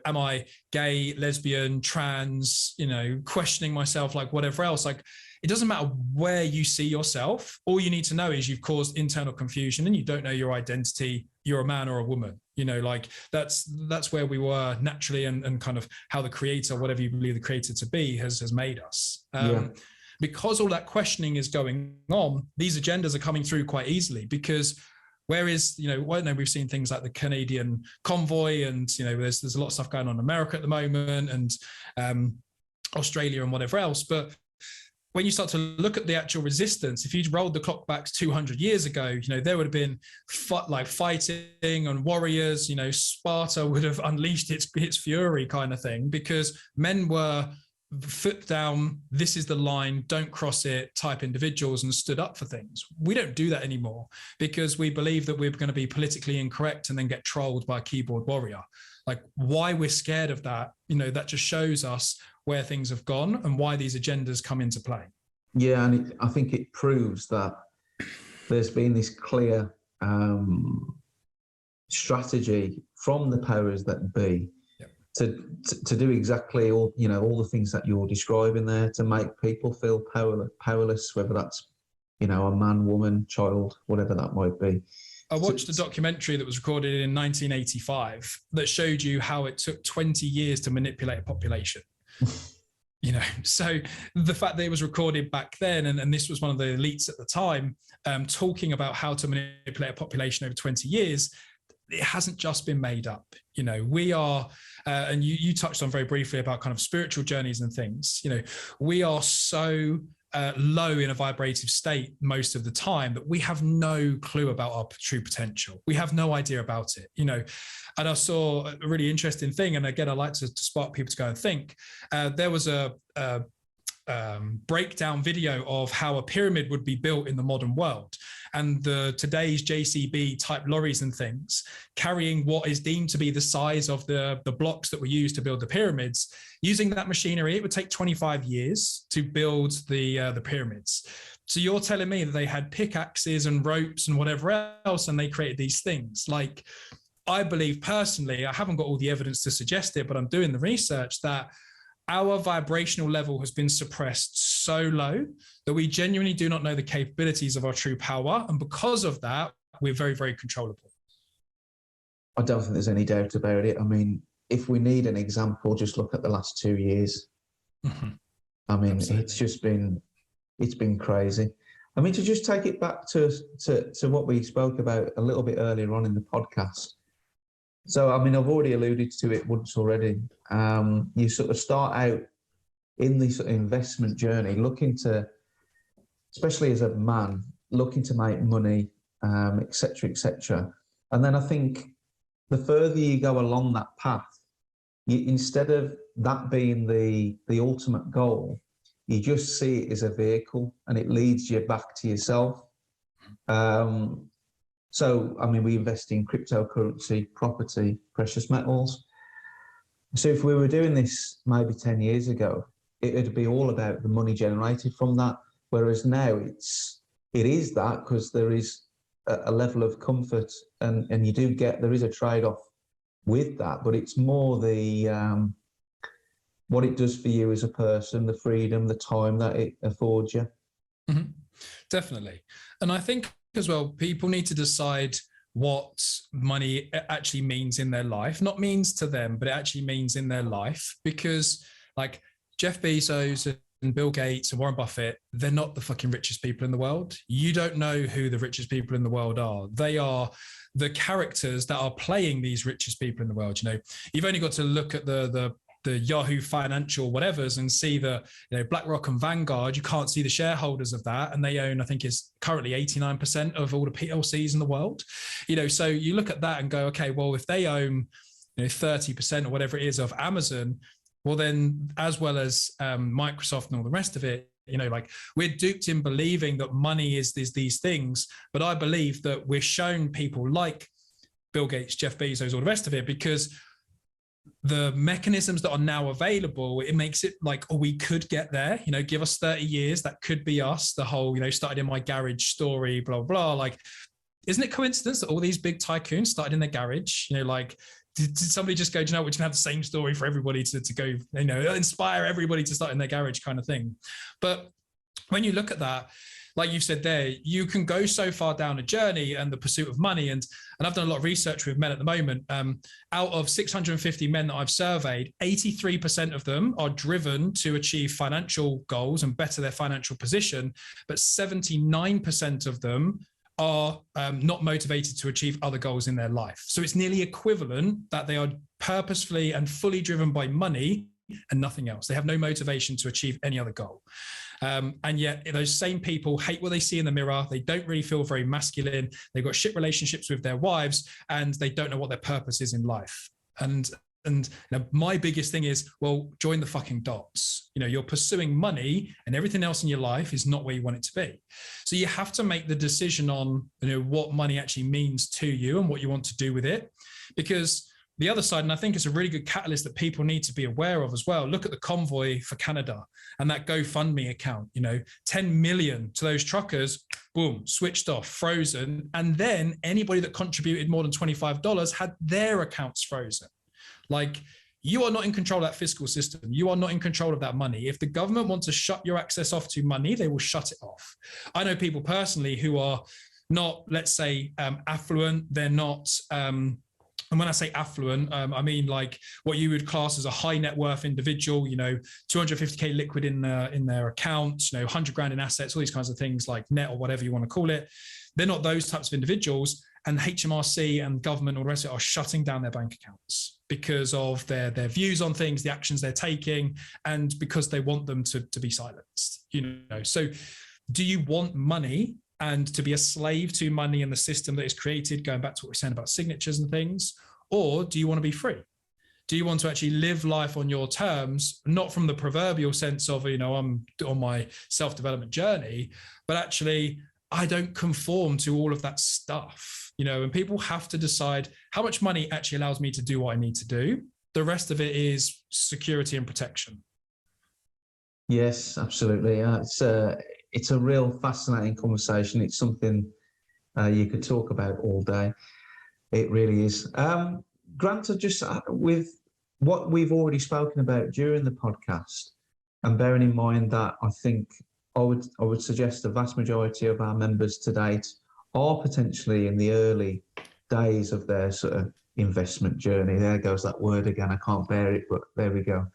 am I gay, lesbian, trans, questioning myself, like whatever else, like it doesn't matter where you see yourself. All you need to know is you've caused internal confusion and you don't know your identity. You're a man or a woman, like that's where we were naturally and kind of how the creator, whatever you believe the creator to be, has made us. Because all that questioning is going on, these agendas are coming through quite easily, because whereas, we've seen things like the Canadian convoy and, there's a lot of stuff going on in America at the moment and Australia and whatever else. But when you start to look at the actual resistance, if you rolled the clock back 200 years ago, there would have been fighting and warriors, Sparta would have unleashed its fury kind of thing, because men were foot down, this is the line, don't cross it type individuals and stood up for things. We don't do that anymore because we believe that we're going to be politically incorrect and then get trolled by a keyboard warrior. Like, why we're scared of that, that just shows us where things have gone and why these agendas come into play. Yeah, and I think it proves that there's been this clear strategy from the powers that be to do exactly all the things that you're describing there, to make people feel powerless, whether that's a man, woman, child, whatever that might be. I watched a documentary that was recorded in 1985 that showed you how it took 20 years to manipulate a population. So the fact that it was recorded back then, and this was one of the elites at the time, talking about how to manipulate a population over 20 years, it hasn't just been made up. We are, and you touched on very briefly about kind of spiritual journeys and things. We are so low in a vibrative state most of the time that we have no clue about our true potential. We have no idea about it, And I saw a really interesting thing, and again, I like to spark people to go and think. There was a breakdown video of how a pyramid would be built in the modern world, and today's JCB type lorries and things carrying what is deemed to be the size of the blocks that were used to build the pyramids. Using that machinery, it would take 25 years to build the pyramids. So you're telling me that they had pickaxes and ropes and whatever else, and they created these things? Like, I believe personally, I haven't got all the evidence to suggest it, but I'm doing the research, that our vibrational level has been suppressed so low that we genuinely do not know the capabilities of our true power. And because of that, we're very, very controllable. I don't think there's any doubt about it. I mean, if we need an example, just look at the last 2 years. Mm-hmm. I mean, Absolutely. It's been crazy. I mean, to just take it back to what we spoke about a little bit earlier on in the podcast. So, I mean, I've already alluded to it once already. You sort of start out in this sort of investment journey, looking to, especially as a man, looking to make money, et cetera, et cetera. And then I think the further you go along that path, instead of that being the ultimate goal, you just see it as a vehicle, and it leads you back to yourself. So, I mean, we invest in cryptocurrency, property, precious metals. So if we were doing this maybe 10 years ago, it would be all about the money generated from that. Whereas now it is that, because there is a level of comfort, and there is a trade-off with that, but it's more what it does for you as a person, the freedom, the time that it affords you. Mm-hmm. Definitely. And I think as well, people need to decide what money actually means in their life. Not means to them, but it actually means in their life. Because like Jeff Bezos and Bill Gates and Warren Buffett, they're not the fucking richest people in the world. You don't know who the richest people in the world are. They are the characters that are playing these richest people in the world. You've only got to look at the Yahoo Financial whatevers and see the BlackRock and Vanguard. You can't see the shareholders of that, and they own, I think, is currently 89% of all the PLCs in the world. So you look at that and go, okay, well, if they own 30% or whatever it is of Amazon, well then, as well as Microsoft and all the rest of it, like, we're duped in believing that money is these things. But I believe that we're shown people like Bill Gates, Jeff Bezos, all the rest of it, because the mechanisms that are now available, it makes it like, oh, we could get there, give us 30 years. That could be us. The whole, started in my garage story, blah, blah. Like, isn't it coincidence that all these big tycoons started in their garage? Like, did somebody just go, do you know what, we can have the same story for everybody to go, inspire everybody to start in their garage kind of thing. But when you look at that, like you said there, you can go so far down a journey and the pursuit of money. And I've done a lot of research with men at the moment. Out of 650 men that I've surveyed, 83% of them are driven to achieve financial goals and better their financial position. But 79% of them are not motivated to achieve other goals in their life. So it's nearly equivalent that they are purposefully and fully driven by money and nothing else. They have no motivation to achieve any other goal. And yet those same people hate what they see in the mirror. They don't really feel very masculine. They've got shit relationships with their wives, and they don't know what their purpose is in life. And And my biggest thing is, well, join the fucking dots. You're pursuing money and everything else in your life is not where you want it to be. So you have to make the decision on, what money actually means to you and what you want to do with it. Because the other side, and I think it's a really good catalyst that people need to be aware of as well. Look at the convoy for Canada and that GoFundMe account, 10 million to those truckers, boom, switched off, frozen. And then anybody that contributed more than $25 had their accounts frozen. Like, you are not in control of that fiscal system. You are not in control of that money. If the government wants to shut your access off to money, they will shut it off. I know people personally who are not, let's say, affluent. They're not, and when I say affluent, I mean like what you would class as a high net worth individual, 250K liquid in their account, 100 grand in assets, all these kinds of things, like net or whatever you want to call it. They're not those types of individuals. And HMRC and government, all the rest of it, are shutting down their bank accounts because of their views on things, the actions they're taking, and because they want them to be silenced. So do you want money and to be a slave to money and the system that is created, going back to what we're saying about signatures and things, or do you want to be free? Do you want to actually live life on your terms, not from the proverbial sense of, I'm on my self-development journey, but actually, I don't conform to all of that stuff, and people have to decide how much money actually allows me to do what I need to do. The rest of it is security and protection. Yes, absolutely. It's a real fascinating conversation. It's something you could talk about all day. It really is. Grant, just with what we've already spoken about during the podcast, and bearing in mind that I think I would suggest the vast majority of our members to date are potentially in the early days of their sort of investment journey. There goes that word again. I can't bear it, but there we go.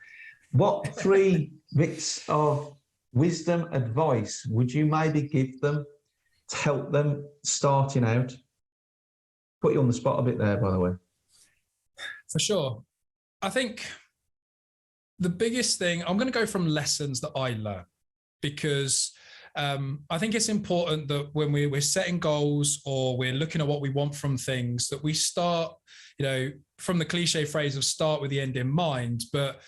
What 3 bits of wisdom, advice would you maybe give them to help them starting out? Put you on the spot a bit there, by the way. For sure. I think the biggest thing, I'm going to go from lessons that I learned, because I think it's important that when we're setting goals or we're looking at what we want from things, that we start, from the cliche phrase of start with the end in mind, but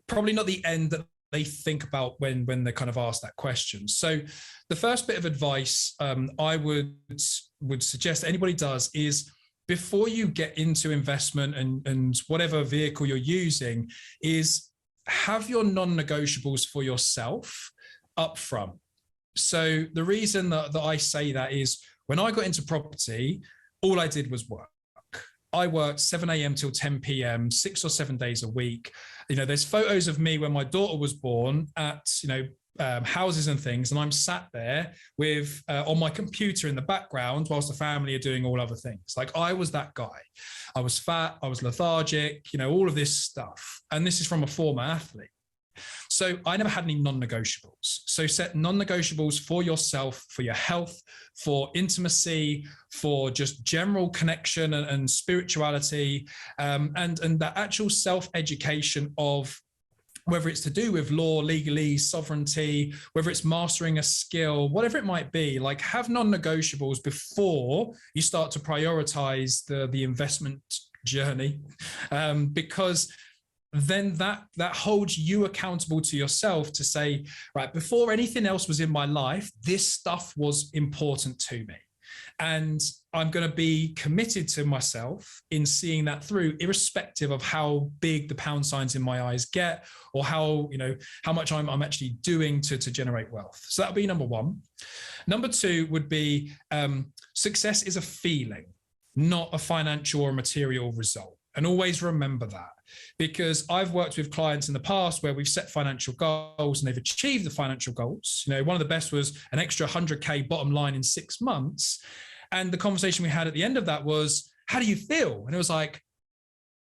probably not the end that they think about when they're kind of asked that question. So the first bit of advice I would suggest anybody does is, before you get into investment and whatever vehicle you're using, is have your non-negotiables for yourself up front. So the reason that I say that is, when I got into property, all I did was work. I worked 7 a.m. till 10 p.m., 6 or 7 days a week. There's photos of me when my daughter was born at, houses and things. And I'm sat there with, on my computer in the background, whilst the family are doing all other things. Like, I was that guy. I was fat, I was lethargic, all of this stuff. And this is from a former athlete. So I never had any non-negotiables. So set non-negotiables for yourself, for your health, for intimacy, for just general connection and spirituality, and that actual self-education of whether it's to do with law, legalese, sovereignty, whether it's mastering a skill, whatever it might be. Like, have non-negotiables before you start to prioritize the investment journey, because then that holds you accountable to yourself to say, right, before anything else was in my life, this stuff was important to me. And I'm going to be committed to myself in seeing that through, irrespective of how big the pound signs in my eyes get, or how much I'm actually doing to generate wealth. So that would be number one. Number two would be success is a feeling, not a financial or material result. And always remember that, because I've worked with clients in the past where we've set financial goals and they've achieved the financial goals. One of the best was an extra 100K bottom line in 6 months. And the conversation we had at the end of that was, how do you feel? And it was like,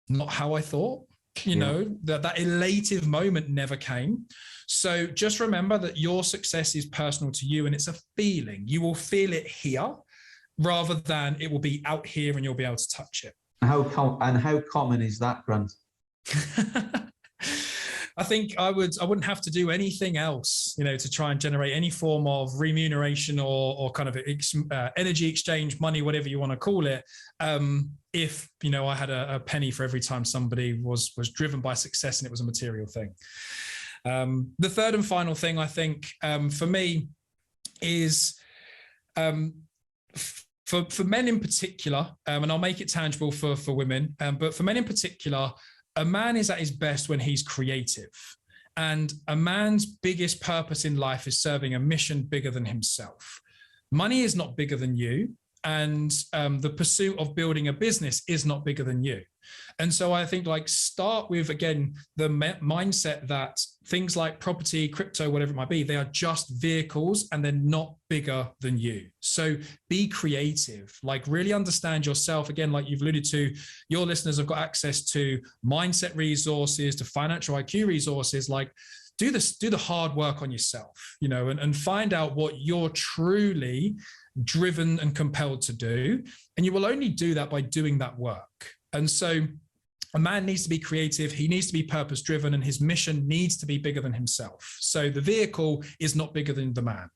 not how I thought, that elative moment never came. So just remember that your success is personal to you and it's a feeling. You will feel it here rather than it will be out here and you'll be able to touch it. How common is that, Grant? I think I wouldn't have to do anything else, to try and generate any form of remuneration or kind of energy exchange, money, whatever you want to call it. If, I had a penny for every time somebody was driven by success and it was a material thing. The third and final thing, I think, for me is for men in particular, and I'll make it tangible for women, but for men in particular, a man is at his best when he's creative. And a man's biggest purpose in life is serving a mission bigger than himself. Money is not bigger than you. And the pursuit of building a business is not bigger than you. And so I think start with, again, the mindset that things like property, crypto, whatever it might be, they are just vehicles and they're not bigger than you. So be creative, really understand yourself. Again, like you've alluded to, your listeners have got access to mindset resources, to financial IQ resources. Do the hard work on yourself, and find out what you're truly driven and compelled to do. And you will only do that by doing that work. And so a man needs to be creative. He needs to be purpose driven, and his mission needs to be bigger than himself. So the vehicle is not bigger than the man.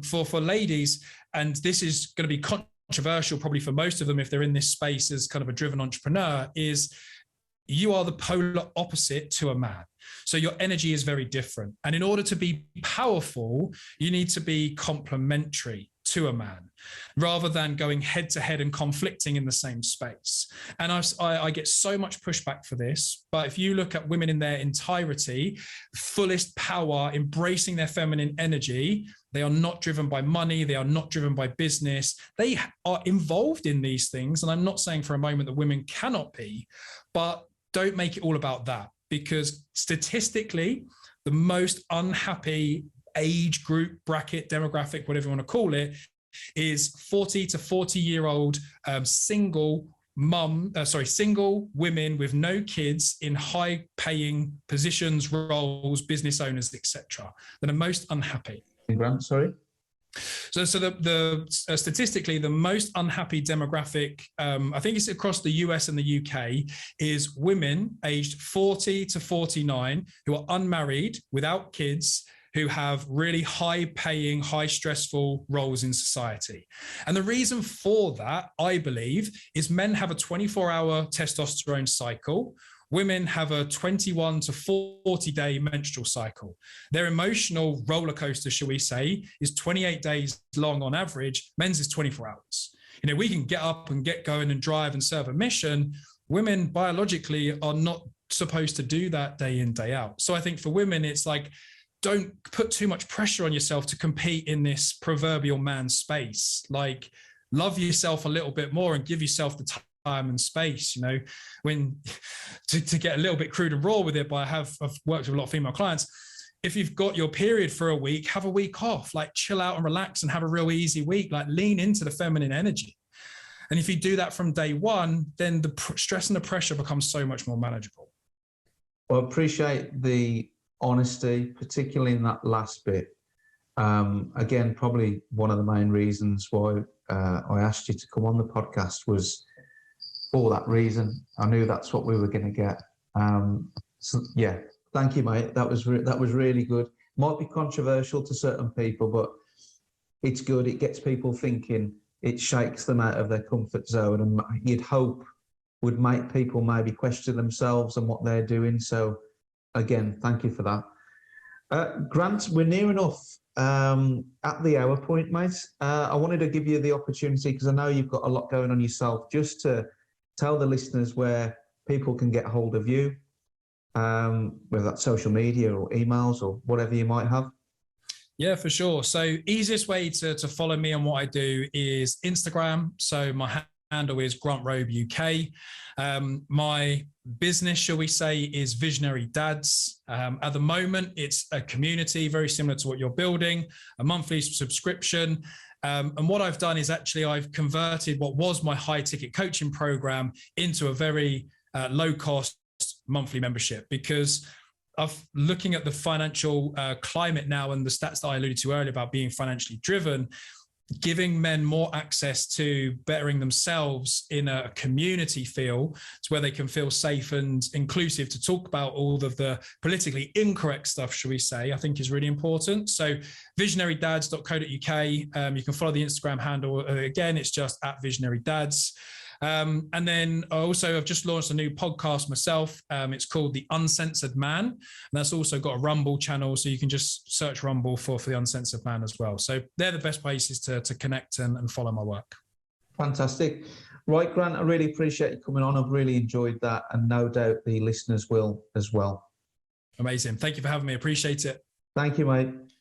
For ladies, and this is going to be controversial probably for most of them if they're in this space as kind of a driven entrepreneur, is you are the polar opposite to a man. So your energy is very different. And in order to be powerful, you need to be complementary to a man rather than going head to head and conflicting in the same space. And I get so much pushback for this, but if you look at women in their entirety, fullest power, embracing their feminine energy, they are not driven by money. They are not driven by business. They are involved in these things. And I'm not saying for a moment that women cannot be, but don't make it all about that, because statistically, the most unhappy age group, bracket, demographic, whatever you want to call it, is 40 to 40-year-old single women with no kids in high-paying positions, roles, business owners, etc. That are most unhappy. Grant, sorry. So statistically, the most unhappy demographic, I think it's across the US and the UK, is women aged 40 to 49 who are unmarried, without kids, who have really high-paying, high-stressful roles in society. And the reason for that, I believe, is men have a 24-hour testosterone cycle. Women have a 21 to 40-day menstrual cycle. Their emotional roller coaster, shall we say, is 28 days long on average. Men's is 24 hours. We can get up and get going and drive and serve a mission. Women biologically are not supposed to do that day in, day out. So I think for women, it's don't put too much pressure on yourself to compete in this proverbial man space. Love yourself a little bit more and give yourself the time and space, when to get a little bit crude and raw with it, but I've worked with a lot of female clients. If you've got your period for a week, have a week off, chill out and relax and have a real easy week, lean into the feminine energy. And if you do that from day one, then the stress and the pressure becomes so much more manageable. Well, I appreciate the honesty, particularly in that last bit. Again, probably one of the main reasons why I asked you to come on the podcast was for that reason. I knew that's what we were going to get. So yeah, thank you, mate. That was really good. Might be controversial to certain people, but it's good. It gets people thinking. It shakes them out of their comfort zone, and you'd hope would make people maybe question themselves and what they're doing. So again, thank you for that. Grant, we're near enough at the hour point, mate. I wanted to give you the opportunity, because I know you've got a lot going on yourself, just to tell the listeners where people can get hold of you, whether that's social media or emails or whatever you might have. Yeah, for sure. So easiest way to follow me on what I do is Instagram. So my handle is Grant Robe UK. My business, shall we say, is Visionary Dads. At the moment, it's a community very similar to what you're building, a monthly subscription. And what I've done is actually I've converted what was my high ticket coaching program into a very low cost monthly membership, because of looking at the financial climate now and the stats that I alluded to earlier about being financially driven. giving men more access to bettering themselves in a community feel, to where they can feel safe and inclusive to talk about all of the politically incorrect stuff, shall we say, I think is really important. So visionarydads.co.uk. You can follow the Instagram handle. Again, it's just @visionarydads. And then also I've just launched a new podcast myself. It's called The Uncensored Man. And that's also got a Rumble channel. So you can just search Rumble for The Uncensored Man as well. So they're the best places to connect and follow my work. Fantastic. Right, Grant, I really appreciate you coming on. I've really enjoyed that. And no doubt the listeners will as well. Amazing. Thank you for having me. Appreciate it. Thank you, mate.